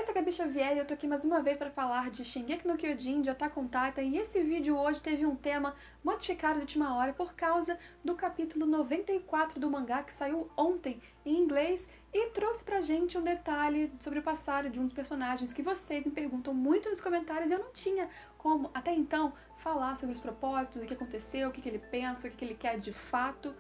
sou a Gabi Xavier e eu tô aqui mais uma vez para falar de Shingeki no Kyojin, de Attack on Titan, e esse vídeo hoje teve um tema modificado de última hora por causa do capítulo 94 do mangá que saiu ontem em inglês e trouxe pra gente um detalhe sobre o passado de um dos personagens que vocês me perguntam muito nos comentários e eu não tinha como, até então, falar sobre os propósitos, o que aconteceu, o que ele pensa, o que ele quer de fato,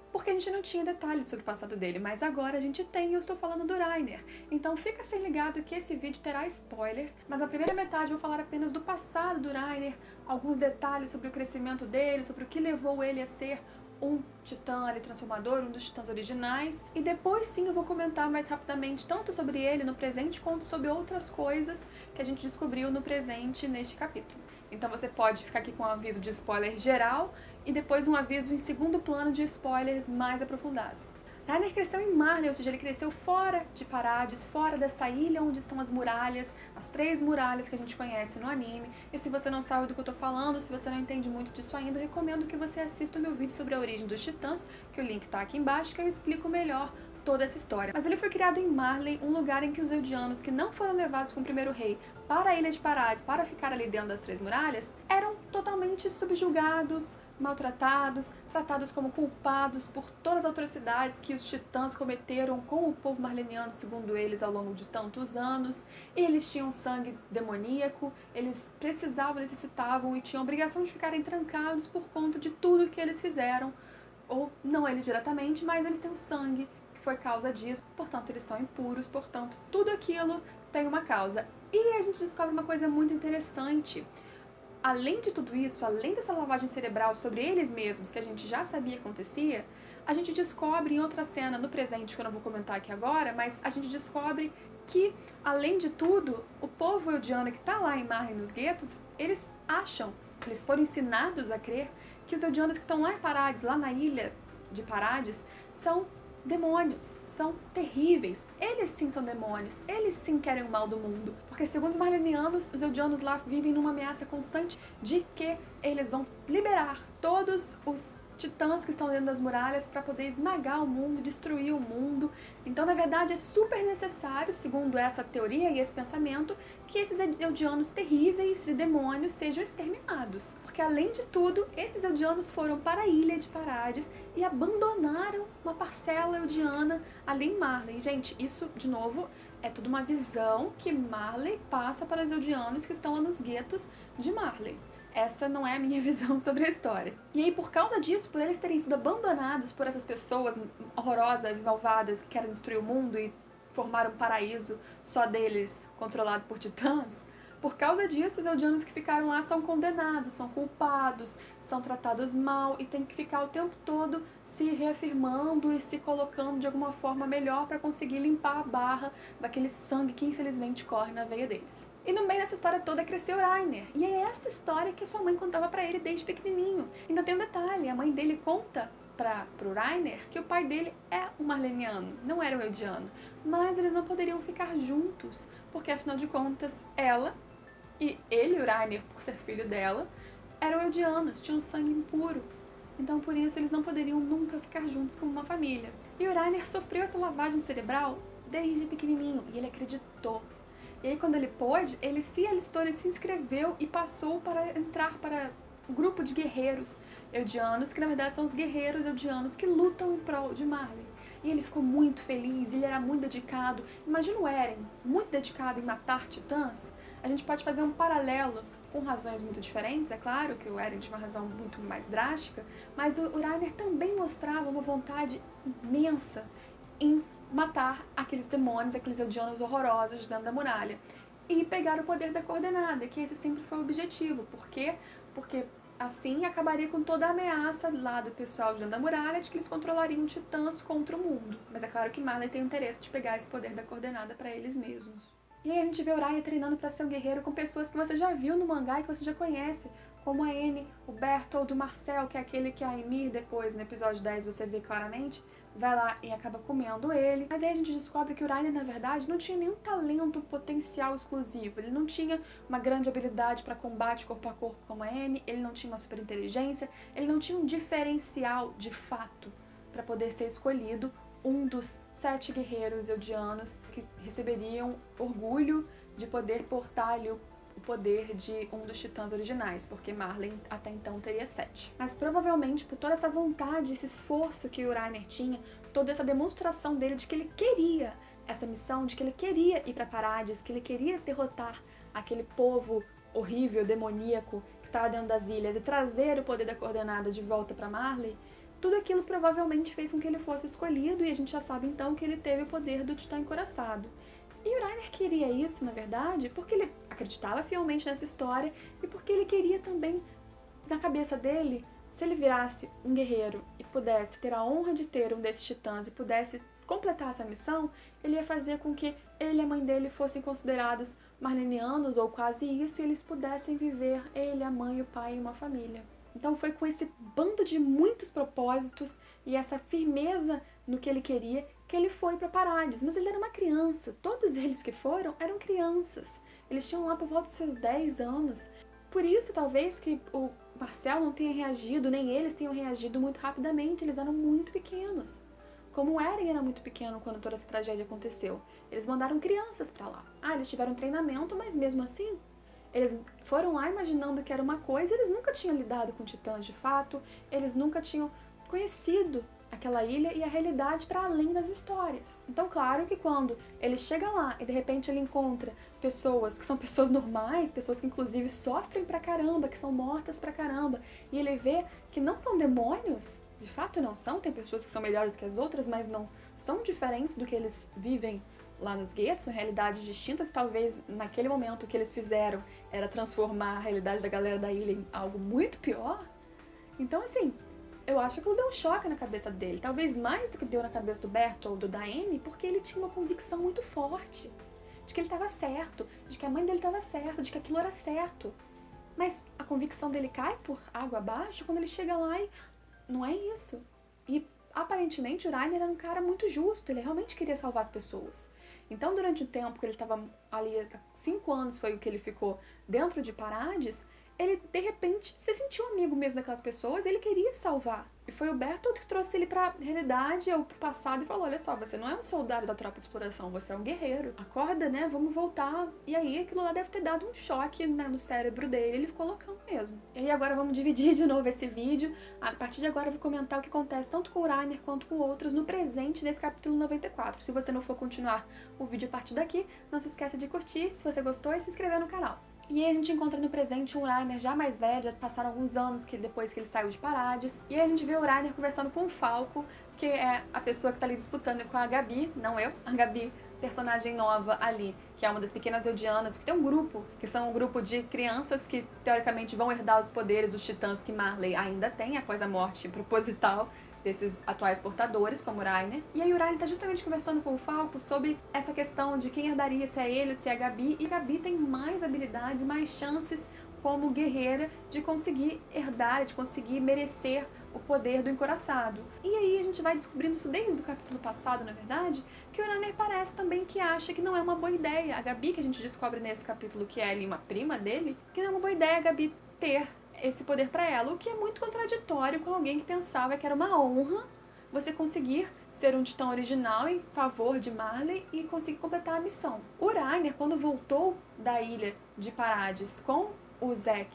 porque a gente não tinha detalhes sobre o passado dele, mas agora a gente tem e eu estou falando do Reiner. Então fica assim ligado que esse vídeo terá spoilers, mas na primeira metade eu vou falar apenas do passado do Reiner, alguns detalhes sobre o crescimento dele, sobre o que levou ele a ser um titã ali transformador, um dos titãs originais, e depois sim eu vou comentar mais rapidamente tanto sobre ele no presente quanto sobre outras coisas que a gente descobriu no presente neste capítulo. Então você pode ficar aqui com um aviso de spoiler geral e depois um aviso em segundo plano de spoilers mais aprofundados. Reiner cresceu em Marley, ou seja, ele cresceu fora de Parades, fora dessa ilha onde estão as muralhas, as 3 muralhas que a gente conhece no anime. E se você não sabe do que eu tô falando, se você não entende muito disso ainda, recomendo que você assista o meu vídeo sobre a origem dos titãs, que o link tá aqui embaixo, que eu explico melhor toda essa história. Mas ele foi criado em Marley, um lugar em que os Eldianos, que não foram levados com o primeiro rei para a Ilha de Parades para ficar ali dentro das 3 muralhas, eram totalmente subjugados, maltratados, tratados como culpados por todas as atrocidades que os titãs cometeram com o povo marleniano, segundo eles, ao longo de tantos anos. Eles tinham sangue demoníaco, eles precisavam, necessitavam e tinham a obrigação de ficarem trancados por conta de tudo que eles fizeram, ou não eles diretamente, mas eles têm o sangue que foi causa disso, portanto eles são impuros, portanto tudo aquilo tem uma causa. E a gente descobre uma coisa muito interessante. Além de tudo isso, além dessa lavagem cerebral sobre eles mesmos, que a gente já sabia que acontecia, a gente descobre em outra cena no presente, que eu não vou comentar aqui agora, mas a gente descobre que, além de tudo, o povo eldiano que está lá em Marley nos guetos, eles acham, eles foram ensinados a crer, que os eldianos que estão lá em Parades, lá na ilha de Parades, são demônios, são terríveis. Eles sim são demônios, eles sim querem o mal do mundo. Porque segundo os marlenianos, os eldianos lá vivem numa ameaça constante de que eles vão liberar todos os titãs que estão dentro das muralhas para poder esmagar o mundo, destruir o mundo. Então, na verdade, é super necessário, segundo essa teoria e esse pensamento, que esses eldianos terríveis e demônios sejam exterminados. Porque, além de tudo, esses eldianos foram para a Ilha de Parades e abandonaram uma parcela eldiana ali em Marley. Gente, isso, de novo, é tudo uma visão que Marley passa para os eldianos que estão nos guetos de Marley. Essa não é a minha visão sobre a história. E aí, por causa disso, por eles terem sido abandonados por essas pessoas horrorosas, malvadas, que querem destruir o mundo e formar um paraíso só deles, controlado por titãs, por causa disso, os eldianos que ficaram lá são condenados, são culpados, são tratados mal e tem que ficar o tempo todo se reafirmando e se colocando de alguma forma melhor para conseguir limpar a barra daquele sangue que infelizmente corre na veia deles. E no meio dessa história toda cresceu Reiner, e é essa história que sua mãe contava para ele desde pequenininho. Ainda tem um detalhe, a mãe dele conta pro Reiner que o pai dele é um marleniano, não era um eldiano, mas eles não poderiam ficar juntos, porque afinal de contas ela e ele, o Reiner, por ser filho dela, eram eldianos, tinham sangue impuro. Então, por isso, eles não poderiam nunca ficar juntos como uma família. E o Reiner sofreu essa lavagem cerebral desde pequenininho, e ele acreditou. E aí, quando ele pôde, ele se alistou, ele se inscreveu e passou para entrar para o grupo de guerreiros eldianos, que na verdade são os guerreiros eldianos que lutam em prol de Marley. E ele ficou muito feliz, ele era muito dedicado. Imagina o Eren, muito dedicado em matar titãs. A gente pode fazer um paralelo com razões muito diferentes, é claro que o Eren tinha uma razão muito mais drástica, mas o Reiner também mostrava uma vontade imensa em matar aqueles demônios, aqueles eldianos horrorosos dentro da muralha. E pegar o poder da coordenada, que esse sempre foi o objetivo. Por quê? Porque assim acabaria com toda a ameaça lá do pessoal dentro da muralha de que eles controlariam titãs contra o mundo. Mas é claro que Marley tem o interesse de pegar esse poder da coordenada para eles mesmos. E aí a gente vê o Reiner treinando para ser um guerreiro com pessoas que você já viu no mangá e que você já conhece, como a Anne, o Bertold, o Marcel, que é aquele que a Ymir depois, no episódio 10, você vê claramente, vai lá e acaba comendo ele. Mas aí a gente descobre que o Reiner, na verdade, não tinha nenhum talento potencial exclusivo. Ele não tinha uma grande habilidade para combate corpo a corpo como a Anne, ele não tinha uma super inteligência, ele não tinha um diferencial de fato para poder ser escolhido um dos 7 guerreiros eldianos que receberiam orgulho de poder portar ali o poder de um dos titãs originais, porque Marley até então teria 7. Mas provavelmente por toda essa vontade, esse esforço que o Reiner tinha, toda essa demonstração dele de que ele queria essa missão, de que ele queria ir para Parades, que ele queria derrotar aquele povo horrível, demoníaco, que estava dentro das ilhas e trazer o poder da coordenada de volta para Marley, tudo aquilo provavelmente fez com que ele fosse escolhido, e a gente já sabe então que ele teve o poder do Titã Encoraçado. E o Reiner queria isso, na verdade, porque ele acreditava fielmente nessa história e porque ele queria também, na cabeça dele, se ele virasse um guerreiro e pudesse ter a honra de ter um desses titãs e pudesse completar essa missão, ele ia fazer com que ele e a mãe dele fossem considerados marlenianos ou quase isso, e eles pudessem viver, ele, a mãe, o pai, em uma família. Então foi com esse bando de muitos propósitos e essa firmeza no que ele queria que ele foi para Parades. Mas ele era uma criança, todos eles que foram eram crianças. Eles tinham lá por volta dos seus 10 anos. Por isso, talvez, que o Marcel não tenha reagido, nem eles tenham reagido muito rapidamente, eles eram muito pequenos. Como o Eren era muito pequeno quando toda essa tragédia aconteceu. Eles mandaram crianças para lá. Eles tiveram treinamento, mas mesmo assim, eles foram lá imaginando que era uma coisa, eles nunca tinham lidado com titãs de fato, eles nunca tinham conhecido aquela ilha e a realidade para além das histórias. Então, claro que quando ele chega lá e de repente ele encontra pessoas que são pessoas normais, pessoas que inclusive sofrem pra caramba, que são mortas pra caramba, e ele vê que não são demônios, de fato não são, tem pessoas que são melhores que as outras, mas não são diferentes do que eles vivem lá nos guetos, são realidades distintas. Talvez naquele momento o que eles fizeram era transformar a realidade da galera da ilha em algo muito pior. Então, assim, eu acho que aquilo deu um choque na cabeça dele, talvez mais do que deu na cabeça do Bertolt ou da Anne, porque ele tinha uma convicção muito forte de que ele estava certo, de que a mãe dele estava certa, de que aquilo era certo. Mas a convicção dele cai por água abaixo quando ele chega lá e não é isso. E aparentemente o Reiner era um cara muito justo, ele realmente queria salvar as pessoas. Então, durante o tempo que ele estava ali, 5 anos foi o que ele ficou dentro de Parades, ele de repente se sentiu amigo mesmo daquelas pessoas e ele queria salvar. E foi o Bertolt que trouxe ele pra realidade ou pro passado e falou: olha só, você não é um soldado da tropa de exploração, você é um guerreiro. Acorda, né? Vamos voltar. E aí aquilo lá deve ter dado um choque, né, no cérebro dele, ele ficou loucão mesmo. E aí agora vamos dividir de novo esse vídeo. A partir de agora eu vou comentar o que acontece tanto com o Reiner quanto com outros no presente desse capítulo 94. Se você não for continuar o vídeo a partir daqui, não se esqueça de curtir, se você gostou, e se inscrever no canal. E aí a gente encontra no presente um Reiner já mais velho, já passaram alguns anos depois que ele saiu de Parades. E aí a gente vê o Reiner conversando com o Falco, que é a pessoa que tá ali disputando com a Gabi, não eu, a Gabi, personagem nova ali, que é uma das pequenas Eldianas, porque tem um grupo, que são um grupo de crianças que teoricamente vão herdar os poderes dos titãs que Marley ainda tem após a morte proposital desses atuais portadores, como o Reiner. E aí o Reiner tá justamente conversando com o Falco sobre essa questão de quem herdaria, se é ele ou se é a Gabi, e Gabi tem mais habilidades e mais chances como guerreira de conseguir herdar, de conseguir merecer o poder do encoraçado. E aí a gente vai descobrindo isso desde o capítulo passado, na verdade, que o Reiner parece também que acha que não é uma boa ideia. A Gabi, que a gente descobre nesse capítulo que é ali uma prima dele, que não é uma boa ideia a Gabi ter esse poder para ela, o que é muito contraditório com alguém que pensava que era uma honra você conseguir ser um titã original em favor de Marley e conseguir completar a missão. O Reiner, quando voltou da ilha de Parades com o Zack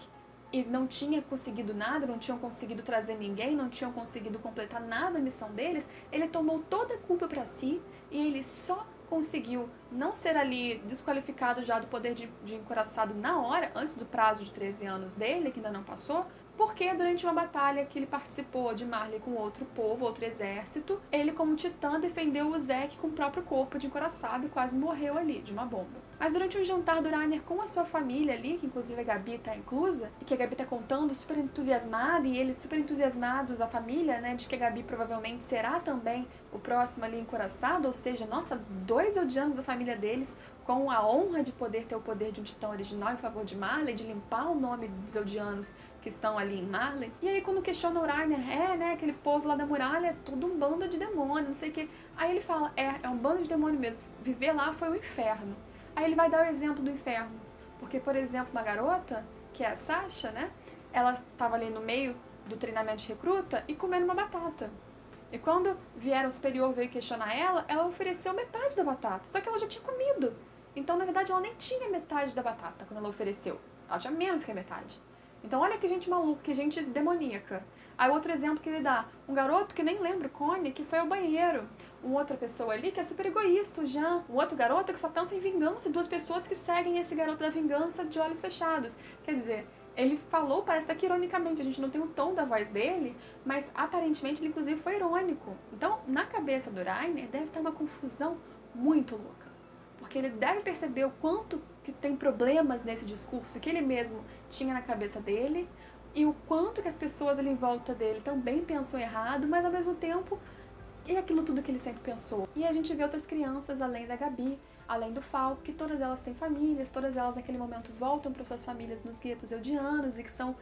e não tinha conseguido nada, não tinham conseguido trazer ninguém, não tinham conseguido completar nada da missão deles, ele tomou toda a culpa para si e ele só conseguiu não ser ali desqualificado já do poder de encoraçado na hora, antes do prazo de 13 anos dele, que ainda não passou, porque durante uma batalha que ele participou de Marley com outro povo, outro exército, ele como titã defendeu o Zack com o próprio corpo de encoraçado e quase morreu ali, de uma bomba. Mas durante um jantar do Reiner com a sua família ali, que inclusive a Gabi tá inclusa, e que a Gabi tá contando super entusiasmada, e eles super entusiasmados, a família, né, de que a Gabi provavelmente será também o próximo ali encoraçado, ou seja, nossa, 2 Eldianos da família deles com a honra de poder ter o poder de um titã original em favor de Marley, de limpar o nome dos Eldianos que estão ali em Marley. E aí quando questiona o Reiner, né, aquele povo lá da muralha é todo um bando de demônios, não sei o que. Aí ele fala, é um bando de demônios mesmo, viver lá foi um inferno. Aí ele vai dar o exemplo do inferno, porque, por exemplo, uma garota, que é a Sasha, né, ela estava ali no meio do treinamento de recruta e comendo uma batata. E quando vieram o superior veio questionar ela, ela ofereceu metade da batata, só que ela já tinha comido. Então, na verdade, ela nem tinha metade da batata quando ela ofereceu. Ela tinha menos que a metade. Então, olha que gente maluca, que gente demoníaca. Aí, outro exemplo que ele dá, um garoto que nem lembra o Cone, que foi ao banheiro. Uma outra pessoa ali que é super egoísta, o Jean. Um outro garoto que só pensa em vingança, duas pessoas que seguem esse garoto da vingança de olhos fechados. Quer dizer, ele falou, parece até que ironicamente, a gente não tem o tom da voz dele, mas aparentemente ele inclusive foi irônico. Então, na cabeça do Rainer, deve estar uma confusão muito louca. Porque ele deve perceber o quanto que tem problemas nesse discurso que ele mesmo tinha na cabeça dele, e o quanto que as pessoas ali em volta dele também pensam errado, mas ao mesmo tempo é aquilo tudo que ele sempre pensou. E a gente vê outras crianças além da Gabi, além do Falco, que todas elas têm famílias, todas elas naquele momento voltam para suas famílias nos guetos eudianos e que são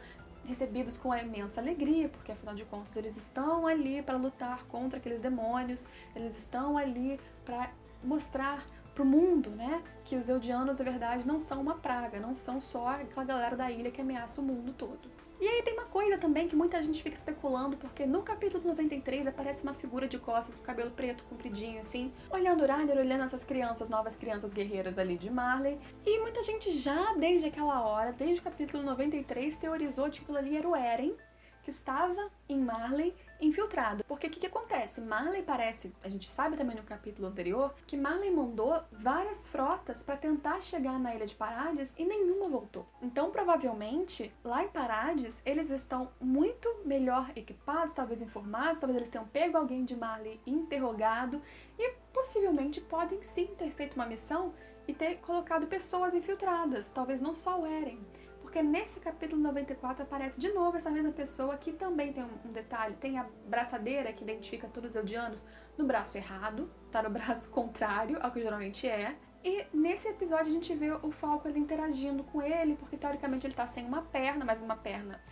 recebidos com a imensa alegria, porque afinal de contas eles estão ali para lutar contra aqueles demônios, eles estão ali para mostrar pro mundo, né, que os eudianos, na verdade, não são uma praga, não são só aquela galera da ilha que ameaça o mundo todo. E aí tem uma coisa também que muita gente fica especulando, porque no capítulo 93 aparece uma figura de costas com cabelo preto, compridinho, assim, olhando o Rainer, olhando essas crianças, novas crianças guerreiras ali de Marley, e muita gente já, desde aquela hora, desde o capítulo 93, teorizou de que aquilo ali era o Eren, que estava em Marley infiltrado. Porque o que acontece? Marley parece, a gente sabe também no capítulo anterior, que Marley mandou várias frotas para tentar chegar na Ilha de Parades e nenhuma voltou. Então, provavelmente, lá em Parades, eles estão muito melhor equipados, talvez informados, talvez eles tenham pego alguém de Marley e interrogado e possivelmente podem sim ter feito uma missão e ter colocado pessoas infiltradas, talvez não só o Eren. Porque nesse capítulo 94 aparece de novo essa mesma pessoa que também tem um detalhe, tem a braçadeira que identifica todos os eudianos no braço errado, tá no braço contrário ao que geralmente é. E nesse episódio a gente vê o Falco ali interagindo com ele, porque teoricamente ele tá sem uma perna, mas sem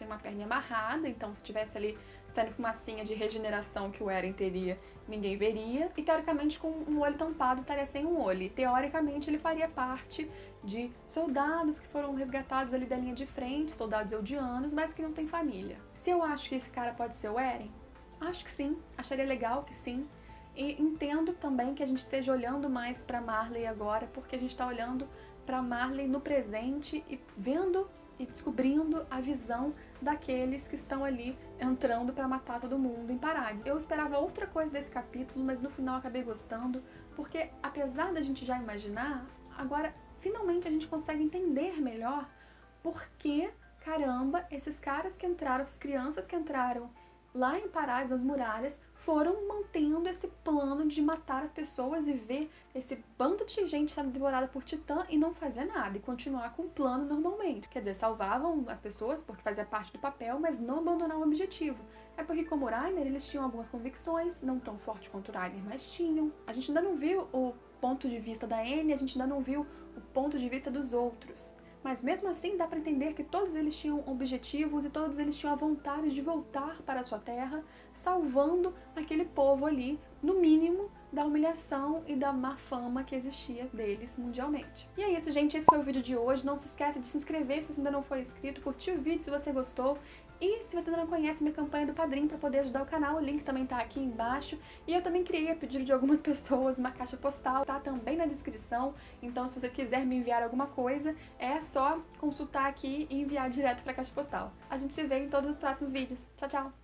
uma perna amarrada, então se tivesse ali saindo fumacinha de regeneração que o Eren teria, ninguém veria. E teoricamente com um olho tampado estaria sem um olho. E teoricamente ele faria parte de soldados que foram resgatados ali da linha de frente, soldados eudianos, mas que não tem família. Se eu acho que esse cara pode ser o Eren? Acho que sim, acharia legal que sim. E entendo também que a gente esteja olhando mais para Marley agora, porque a gente está olhando para Marley no presente e vendo e descobrindo a visão daqueles que estão ali entrando para matar todo mundo em Parades. Eu esperava outra coisa desse capítulo, mas no final acabei gostando, porque apesar da gente já imaginar, agora finalmente a gente consegue entender melhor por que, caramba, esses caras que entraram, essas crianças que entraram lá em Parades, nas muralhas, foram mantendo esse plano de matar as pessoas e ver esse bando de gente sendo devorada por Titã e não fazer nada, e continuar com o plano normalmente. Quer dizer, salvavam as pessoas porque fazia parte do papel, mas não abandonavam o objetivo. É porque, como o Rainer, eles tinham algumas convicções, não tão fortes quanto o Rainer, mas tinham. A gente ainda não viu o ponto de vista da Anne, a gente ainda não viu o ponto de vista dos outros. Mas mesmo assim dá para entender que todos eles tinham objetivos e todos eles tinham a vontade de voltar para a sua terra, salvando aquele povo ali, no mínimo, da humilhação e da má fama que existia deles mundialmente. E é isso, gente, esse foi o vídeo de hoje. Não se esqueça de se inscrever se você ainda não for inscrito, curtir o vídeo se você gostou. E se você ainda não conhece minha campanha do Padrim para poder ajudar o canal, o link também tá aqui embaixo. E eu também criei a pedido de algumas pessoas uma caixa postal, tá também na descrição. Então se você quiser me enviar alguma coisa, é só consultar aqui e enviar direto pra caixa postal. A gente se vê em todos os próximos vídeos. Tchau, tchau!